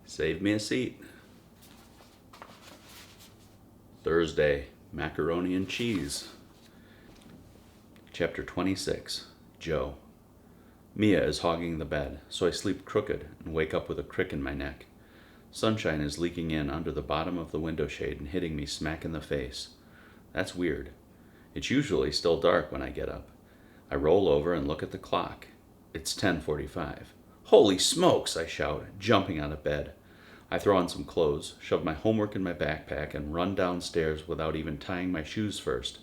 Save me a seat. Thursday, macaroni and cheese. Chapter 26, Joe. Mia is hogging the bed, so I sleep crooked and wake up with a crick in my neck. Sunshine is leaking in under the bottom of the window shade and hitting me smack in the face. That's weird. It's usually still dark when I get up. I roll over and look at the clock. It's 10:45. Holy smokes, I shout, jumping out of bed. I throw on some clothes, shove my homework in my backpack, and run downstairs without even tying my shoes first.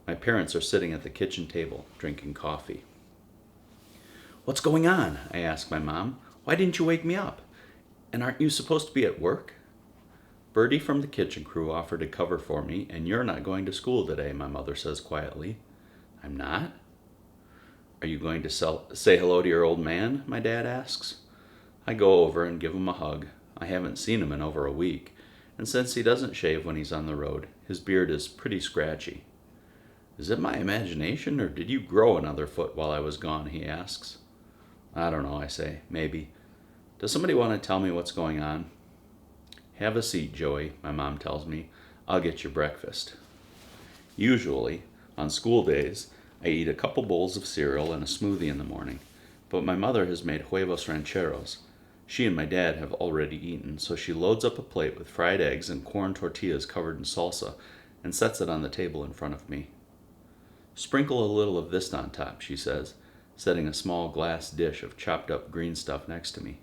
My parents are sitting at the kitchen table, drinking coffee. "What's going on?" I ask my mom. "Why didn't you wake me up? And aren't you supposed to be at work?" "Bertie from the kitchen crew offered to cover for me, and you're not going to school today," my mother says quietly. "I'm not?" "Are you going to say hello to your old man?" my dad asks. I go over and give him a hug. I haven't seen him in over a week, and since he doesn't shave when he's on the road, his beard is pretty scratchy. "Is it my imagination, or did you grow another foot while I was gone?" he asks. "I don't know," I say. "Maybe. Does somebody want to tell me what's going on?" "Have a seat, Joey," my mom tells me. "I'll get your breakfast." Usually, on school days, I eat a couple bowls of cereal and a smoothie in the morning, but my mother has made huevos rancheros. She and my dad have already eaten, so she loads up a plate with fried eggs and corn tortillas covered in salsa and sets it on the table in front of me. "Sprinkle a little of this on top," she says, setting a small glass dish of chopped up green stuff next to me.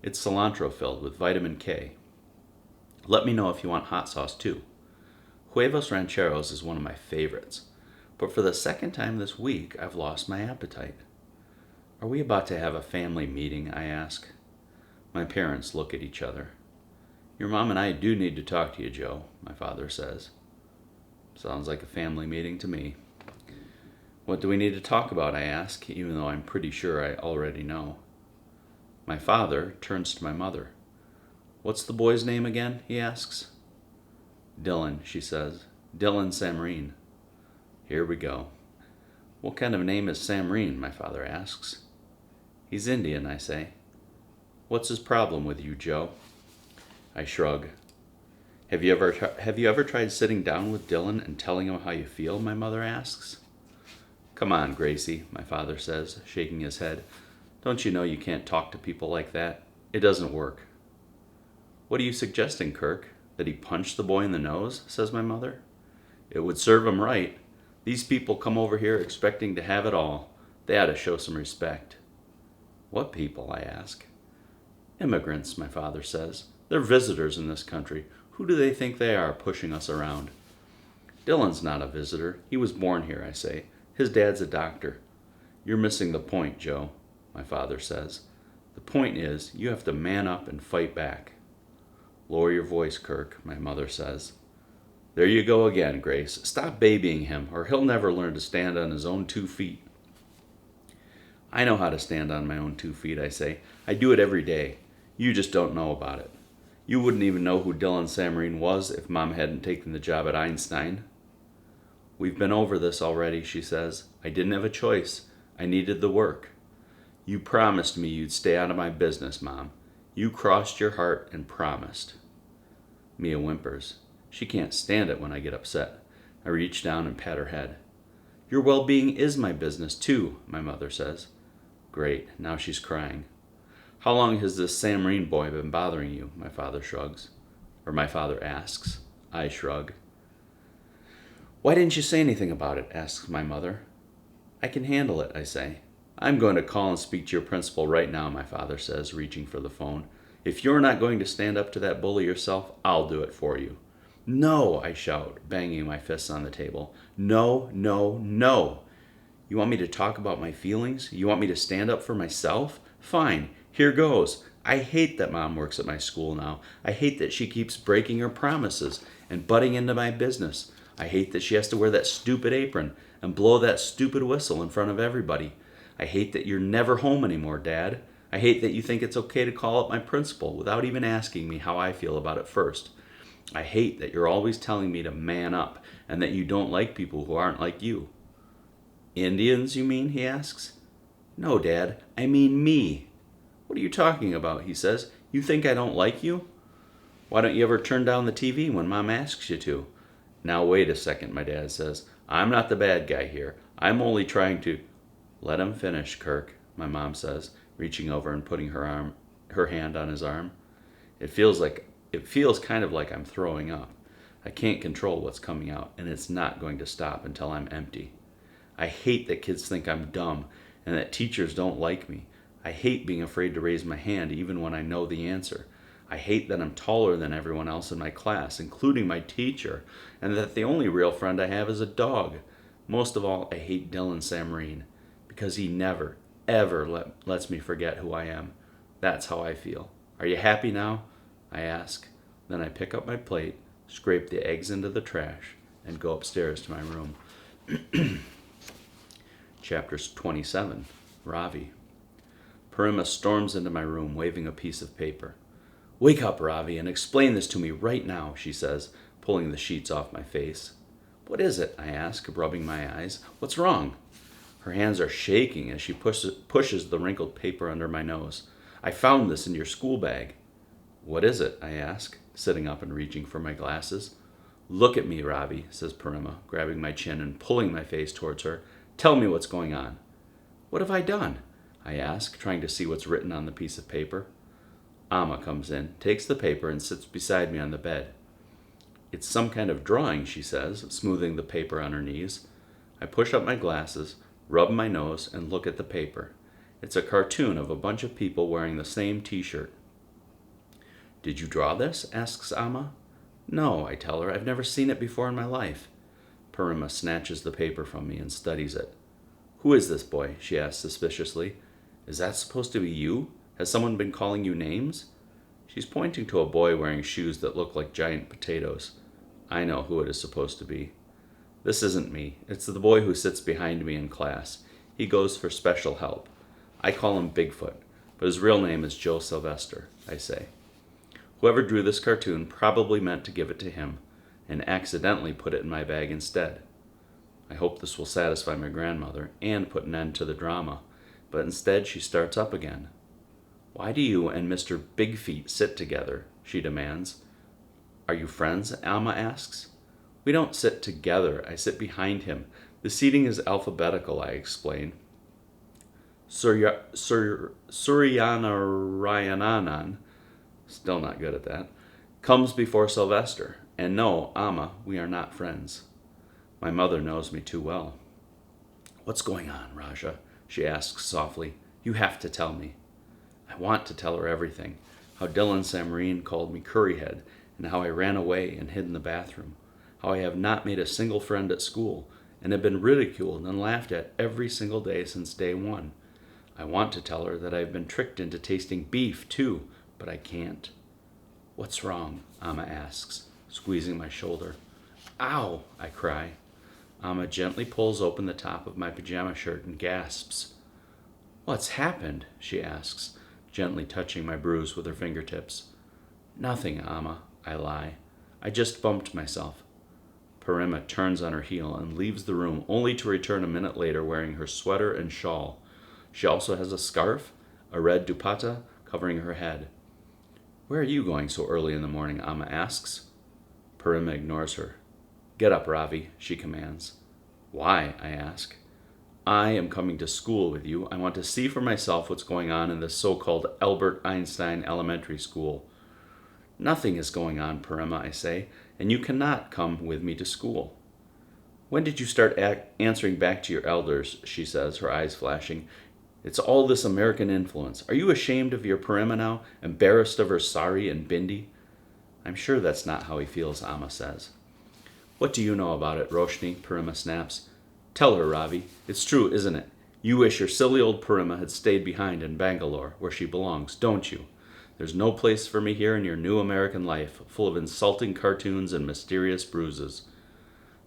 It's cilantro filled with vitamin K. "Let me know if you want hot sauce too." Huevos rancheros is one of my favorites, but for the second time this week I've lost my appetite. "Are we about to have a family meeting?" I ask. My parents look at each other. "Your mom and I do need to talk to you, Joe," my father says. Sounds like a family meeting to me. "What do we need to talk about?" I ask, even though I'm pretty sure I already know. My father turns to my mother. "What's the boy's name again?" he asks. "Dylan," she says. "Dylan Samreen." Here we go. "What kind of name is Samreen?" my father asks. "He's Indian," I say. "What's his problem with you, Joe?" I shrug. Have you ever tried sitting down with Dylan and telling him how you feel?" my mother asks. "Come on, Gracie," my father says, shaking his head. "Don't you know you can't talk to people like that? It doesn't work." "What are you suggesting, Kirk? That he punch the boy in the nose?" says my mother. "It would serve him right. These people come over here expecting to have it all. They ought to show some respect." "What people?" I ask. "Immigrants," my father says. "They're visitors in this country. Who do they think they are, pushing us around?" "Dylan's not a visitor. He was born here," I say. "His dad's a doctor." "You're missing the point, Joe," my father says. "The point is, you have to man up and fight back." "Lower your voice, Kirk," my mother says. "There you go again, Grace. Stop babying him, or he'll never learn to stand on his own 2 feet. "I know how to stand on my own 2 feet," I say. "I do it every day. You just don't know about it. You wouldn't even know who Dylan Samreen was if Mom hadn't taken the job at Einstein." "We've been over this already," she says. "I didn't have a choice. I needed the work." "You promised me you'd stay out of my business, Mom. You crossed your heart and promised." Mia whimpers. She can't stand it when I get upset. I reach down and pat her head. "Your well-being is my business, too," my mother says. Great, now she's crying. "How long has this Samreen boy been bothering you?" my father asks. I shrug. "Why didn't you say anything about it?" asks my mother. "I can handle it," I say. "I'm going to call and speak to your principal right now," my father says, reaching for the phone. "If you're not going to stand up to that bully yourself, I'll do it for you." "No," I shout, banging my fists on the table. "No, no, no. You want me to talk about my feelings? You want me to stand up for myself? Fine, here goes. I hate that Mom works at my school now. I hate that she keeps breaking her promises and butting into my business. I hate that she has to wear that stupid apron and blow that stupid whistle in front of everybody. I hate that you're never home anymore, Dad. I hate that you think it's okay to call up my principal without even asking me how I feel about it first. I hate that you're always telling me to man up and that you don't like people who aren't like you." "Indians, you mean?" he asks. "No, Dad, I mean me." "What are you talking about?" he says. You think I don't like you? Why don't you ever turn down the TV when Mom asks you to? Now wait a second, my dad says. I'm not the bad guy here. I'm only trying to... Let him finish, Kirk, my mom says, reaching over and putting her hand on his arm. It feels kind of like I'm throwing up. I can't control what's coming out, and it's not going to stop until I'm empty. I hate that kids think I'm dumb and that teachers don't like me. I hate being afraid to raise my hand even when I know the answer. I hate that I'm taller than everyone else in my class, including my teacher, and that the only real friend I have is a dog. Most of all, I hate Dylan Samarine, because he never, ever lets me forget who I am. That's how I feel. Are you happy now? I ask. Then I pick up my plate, scrape the eggs into the trash, and go upstairs to my room. Chapter 27, Ravi. Parima storms into my room, waving a piece of paper. Wake up, Ravi, and explain this to me right now, she says, pulling the sheets off my face. What is it? I ask, rubbing my eyes. What's wrong? Her hands are shaking as she pushes the wrinkled paper under my nose. I found this in your school bag. What is it? I ask, sitting up and reaching for my glasses. Look at me, Ravi, says Parima, grabbing my chin and pulling my face towards her. Tell me what's going on. What have I done? I ask, trying to see what's written on the piece of paper. Amma comes in, takes the paper, and sits beside me on the bed. It's some kind of drawing, she says, smoothing the paper on her knees. I push up my glasses, rub my nose, and look at the paper. It's a cartoon of a bunch of people wearing the same t-shirt. Did you draw this? Asks Amma. No, I tell her. I've never seen it before in my life. Parima snatches the paper from me and studies it. Who is this boy? She asks suspiciously. Is that supposed to be you? Has someone been calling you names? She's pointing to a boy wearing shoes that look like giant potatoes. I know who it is supposed to be. This isn't me. It's the boy who sits behind me in class. He goes for special help. I call him Bigfoot, but his real name is Joe Sylvester, I say. Whoever drew this cartoon probably meant to give it to him, and accidentally put it in my bag instead. I hope this will satisfy my grandmother and put an end to the drama, but instead she starts up again. Why do you and Mr. Big Feet sit together? She demands. Are you friends? Alma asks. We don't sit together. I sit behind him. The seating is alphabetical, I explain. Suryanarayanan, still not good at that, comes before Sylvester. And no, Amma, we are not friends. My mother knows me too well. What's going on, Raja? She asks softly. You have to tell me. I want to tell her everything. How Dylan Samarine called me Curryhead, and how I ran away and hid in the bathroom. How I have not made a single friend at school, and have been ridiculed and laughed at every single day since day one. I want to tell her that I've been tricked into tasting beef, too, but I can't. What's wrong? Amma asks, squeezing my shoulder. Ow! I cry. Amma gently pulls open the top of my pajama shirt and gasps. What's happened? She asks, gently touching my bruise with her fingertips. Nothing, Amma, I lie. I just bumped myself. Parima turns on her heel and leaves the room, only to return a minute later wearing her sweater and shawl. She also has a scarf, a red dupatta, covering her head. Where are you going so early in the morning? Amma asks. Parima ignores her. Get up, Ravi, she commands. Why? I ask. I am coming to school with you. I want to see for myself what's going on in this so-called Albert Einstein Elementary School. Nothing is going on, Parima, I say, and you cannot come with me to school. When did you start answering back to your elders? She says, her eyes flashing. It's all this American influence. Are you ashamed of your Parima now? Embarrassed of her sari and bindi? I'm sure that's not how he feels, Amma says. What do you know about it, Roshni? Parima snaps. Tell her, Ravi. It's true, isn't it? You wish your silly old Parima had stayed behind in Bangalore, where she belongs, don't you? There's no place for me here in your new American life, full of insulting cartoons and mysterious bruises.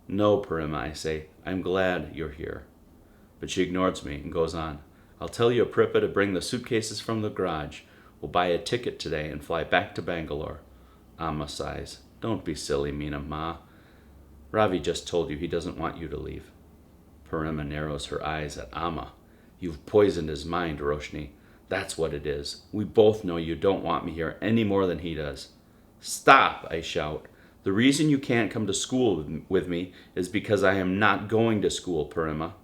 No, Parima, I say. I'm glad you're here. But she ignores me and goes on. I'll tell your Pripa to bring the suitcases from the garage. We'll buy a ticket today and fly back to Bangalore. Amma sighs. Don't be silly, Meena Ma. Ravi just told you he doesn't want you to leave. Parima narrows her eyes at Amma. You've poisoned his mind, Roshni. That's what it is. We both know you don't want me here any more than he does. Stop, I shout. The reason you can't come to school with me is because I am not going to school, Parima.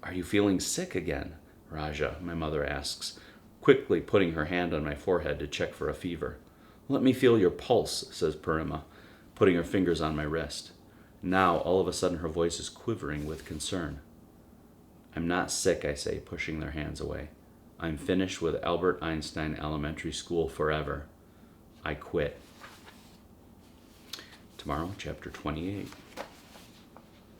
Are you feeling sick again, Raja? My mother asks, quickly putting her hand on my forehead to check for a fever. Let me feel your pulse, says Parima, putting her fingers on my wrist. Now, all of a sudden, her voice is quivering with concern. I'm not sick, I say, pushing their hands away. I'm finished with Albert Einstein Elementary School forever. I quit. Tomorrow, chapter 28.